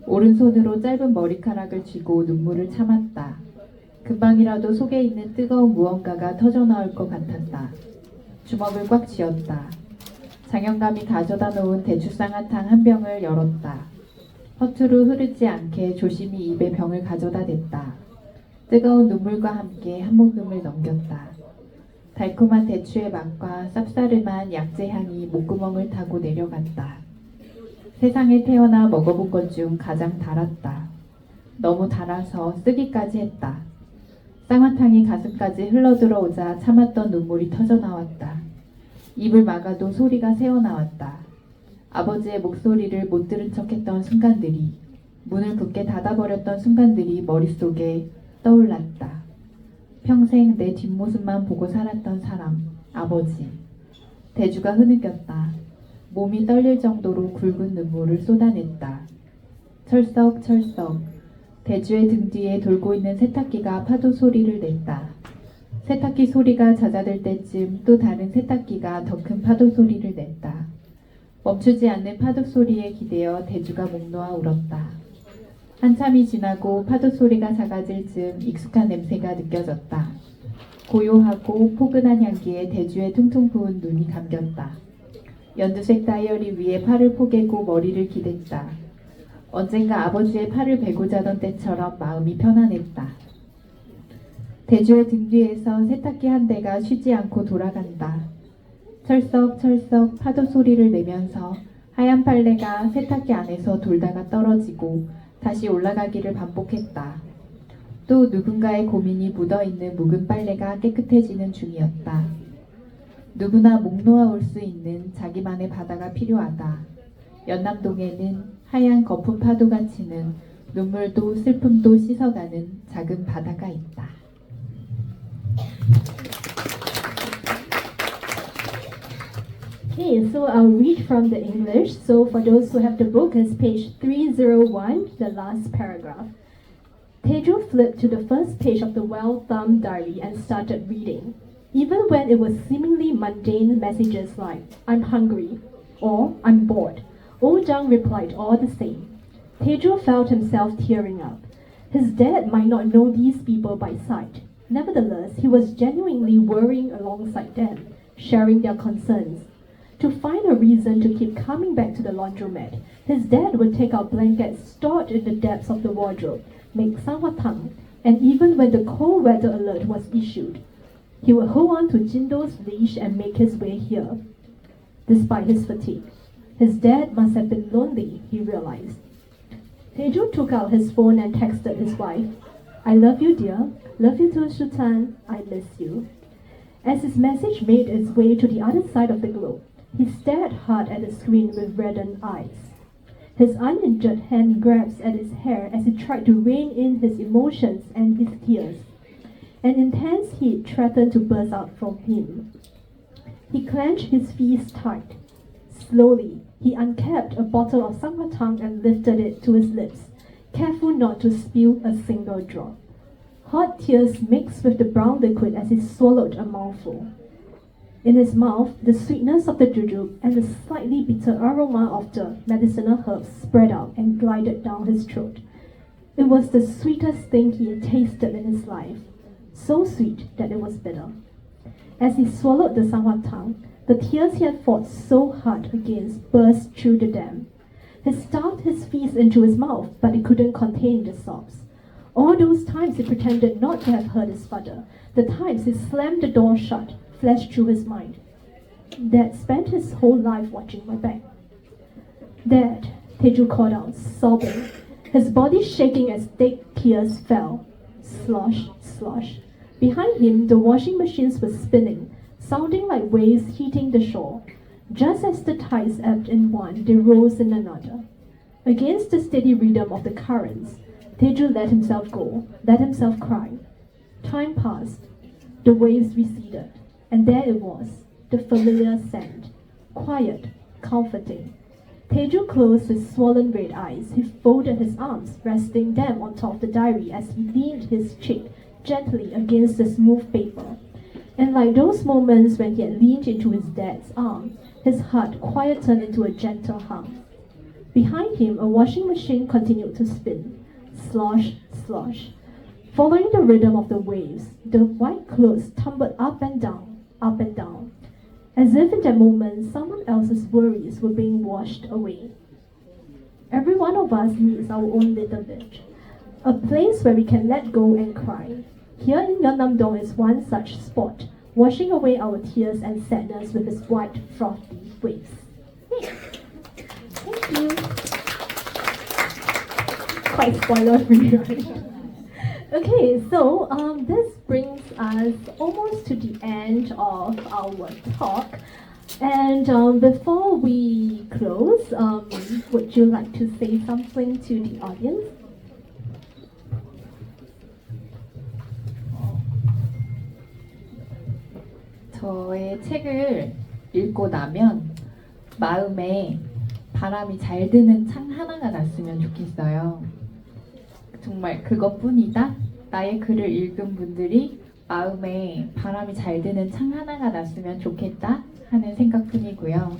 오른손으로 짧은 머리카락을 쥐고 눈물을 참았다. 금방이라도 속에 있는 뜨거운 무언가가 터져나올 것 같았다. 주먹을 꽉 쥐었다. 장영감이 가져다 놓은 대추쌍화탕 한 병을 열었다. 허투루 흐르지 않게 조심히 입에 병을 가져다 댔다. 뜨거운 눈물과 함께 한 모금을 넘겼다. 달콤한 대추의 맛과 쌉싸름한 약재 향이 목구멍을 타고 내려갔다. 세상에 태어나 먹어본 것 중 가장 달았다. 너무 달아서 쓰기까지 했다. 쌍화탕이 가슴까지 흘러들어오자 참았던 눈물이 터져나왔다. 입을 막아도 소리가 새어나왔다. 아버지의 목소리를 못 들은 척했던 순간들이, 문을 굳게 닫아버렸던 순간들이 머릿속에 떠올랐다. 평생 내 뒷모습만 보고 살았던 사람, 아버지. 대주가 흐느꼈다. 몸이 떨릴 정도로 굵은 눈물을 쏟아냈다. 철썩철썩. 대주의 등 뒤에 돌고 있는 세탁기가 파도 소리를 냈다. 세탁기 소리가 잦아들 때쯤 또 다른 세탁기가 더 큰 파도 소리를 냈다. 멈추지 않는 파도 소리에 기대어 대주가 목 놓아 울었다. 한참이 지나고 파도 소리가 작아질 즈음 익숙한 냄새가 느껴졌다. 고요하고 포근한 향기에 대주의 퉁퉁 부은 눈이 감겼다. 연두색 다이어리 위에 팔을 포개고 머리를 기댔다. 언젠가 아버지의 팔을 베고 자던 때처럼 마음이 편안했다. 대주의 등 뒤에서 세탁기 한 대가 쉬지 않고 돌아간다. 철썩철썩 파도 소리를 내면서 하얀 빨래가 세탁기 안에서 돌다가 떨어지고 다시 올라가기를 반복했다. 또 누군가의 고민이 묻어있는 묵은 빨래가 깨끗해지는 중이었다. 누구나 목 놓아 올 수 있는 자기만의 바다가 필요하다. 연남동에는 하얀 거품 파도가 치는 눈물도 슬픔도 씻어가는 작은 바다가 있다. Okay, so I'll read from the English. So for those who have the book, it's page 301, the last paragraph. Taejo flipped to the first page of the well-thumbed diary and started reading. Even when it was seemingly mundane messages like, I'm hungry, or I'm bored, Oh Jung replied all the same. Taejo felt himself tearing up. His dad might not know these people by sight. Nevertheless, he was genuinely worrying alongside them, sharing their concerns. To find a reason to keep coming back to the laundromat, his dad would take out blankets stored in the depths of the wardrobe, make sangwatang, and even when the cold weather alert was issued, he would hold on to Jindo's leash and make his way here. Despite his fatigue, his dad must have been lonely, he realized. Taejo took out his phone and texted his wife, I love you dear, love you too Shutan, I miss you. As his message made its way to the other side of the globe, he stared hard at the screen with reddened eyes. His uninjured hand grabs at his hair as he tried to rein in his emotions and his tears. An intense heat threatened to burst out from him. He clenched his fists tight. Slowly, he uncapped a bottle of Sangwatang and lifted it to his lips, careful not to spill a single drop. Hot tears mixed with the brown liquid as he swallowed a mouthful. In his mouth, the sweetness of the jujube and the slightly bitter aroma of the medicinal herbs spread out and glided down his throat. It was the sweetest thing he had tasted in his life, so sweet that it was bitter. As he swallowed the Sangwatang, the tears he had fought so hard against burst through the dam. He stuffed his fist into his mouth, but he couldn't contain the sobs. All those times he pretended not to have heard his father, the times he slammed the door shut, flashed through his mind. Dad spent his whole life watching my back. Dad, Taeju called out, sobbing, his body shaking as thick tears fell. Slosh, slosh. Behind him, the washing machines were spinning, sounding like waves hitting the shore. Just as the tides ebbed in one, they rose in another. Against the steady rhythm of the currents, Taeju let himself go, let himself cry. Time passed. The waves receded. And there it was, the familiar scent, quiet, comforting. Taeju closed his swollen red eyes. He folded his arms, resting them on top of the diary as he leaned his cheek gently against the smooth paper. And like those moments when he had leaned into his dad's arm, his heart quietened into a gentle hum. Behind him, a washing machine continued to spin. Slosh, slosh. Following the rhythm of the waves, the white clothes tumbled up and down, as if in that moment someone else's worries were being washed away. Every one of us needs our own little beach, a place where we can let go and cry. Here in YEONNAM-DONG is one such spot, washing away our tears and sadness with its white, frothy waves. Thank you. Quite spoiler-free, right? Okay, so this brings us almost to the end of our talk. And before we close, would you like to say something to the audience? 저의 책을 읽고 나면 마음에 바람이 잘 드는 창 하나가 났으면 좋겠어요. 정말 그것뿐이다. 나의 글을 읽은 분들이 마음에 바람이 잘 드는 창 하나가 났으면 좋겠다 하는 생각뿐이고요.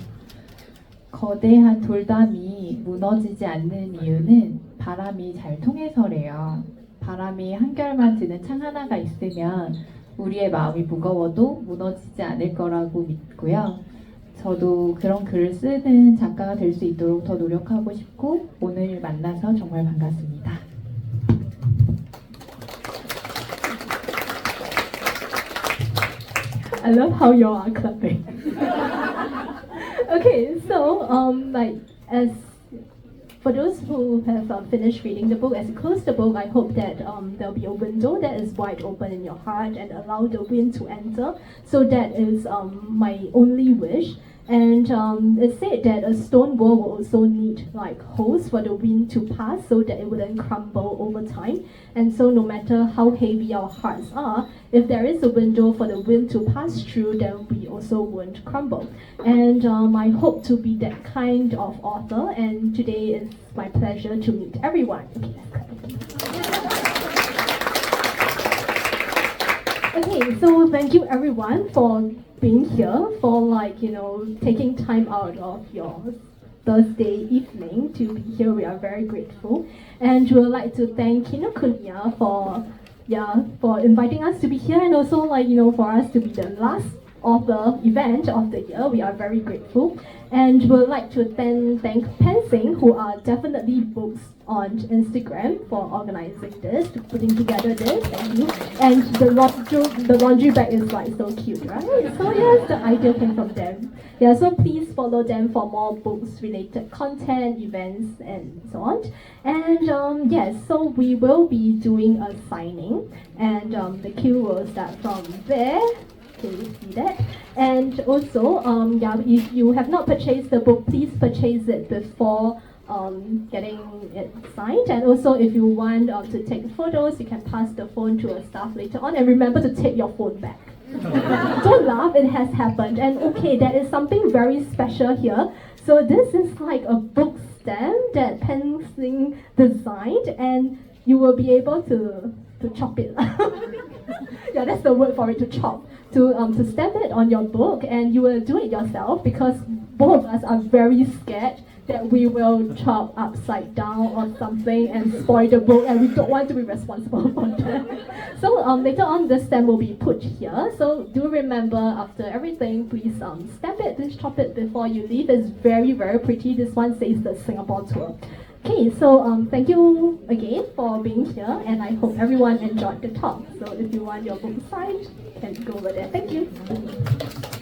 거대한 돌담이 무너지지 않는 이유는 바람이 잘 통해서래요. 바람이 한결만 드는 창 하나가 있으면 우리의 마음이 무거워도 무너지지 않을 거라고 믿고요. 저도 그런 글을 쓰는 작가가 될 수 있도록 더 노력하고 싶고 오늘 만나서 정말 반갑습니다. I love how you all are clapping. Okay, so as for those who have finished reading the book, as you close the book, I hope that there'll be a window that is wide open in your heart and allow the wind to enter. So that is my only wish. And it said that a stone wall will also need like holes for the wind to pass so that it wouldn't crumble over time. And so no matter how heavy our hearts are, if there is a window for the wind to pass through, then we also won't crumble. And I hope to be that kind of author. And today is my pleasure to meet everyone. Okay, so thank you everyone for being here, for taking time out of your Thursday evening to be here. We are very grateful, and we would like to thank Kunya for inviting us to be here, and also for us to be the last author event of the year. We are very grateful, and we would like to thank Pensing, who are definitely books on Instagram, for organizing this, to putting together this. Thank you. And the laundry bag is like so cute, right? So yes, the idea came from them. Yeah, so please follow them for more books related content, events, and so on. And yes, so we will be doing a signing, and the queue will start from there Can you see that? And also, yeah, if you have not purchased the book, please purchase it before getting it signed. And also, if you want to take photos, you can pass the phone to a staff later on. And remember to take your phone back. Don't laugh, it has happened. And okay, there is something very special here. So this is like a book stand that Pen Sing designed, and you will be able to chop it. Yeah, that's the word for it, to chop. To stamp it on your book, and you will do it yourself because both of us are very scared that we will chop upside down or something and spoil the book, and we don't want to be responsible for that. So later on, the stamp will be put here. So do remember, after everything, please stamp it, please chop it before you leave. It's very, very pretty. This one says the Singapore tour. Okay, so thank you again for being here, and I hope everyone enjoyed the talk. So if you want your book signed, you can go over there. Thank you.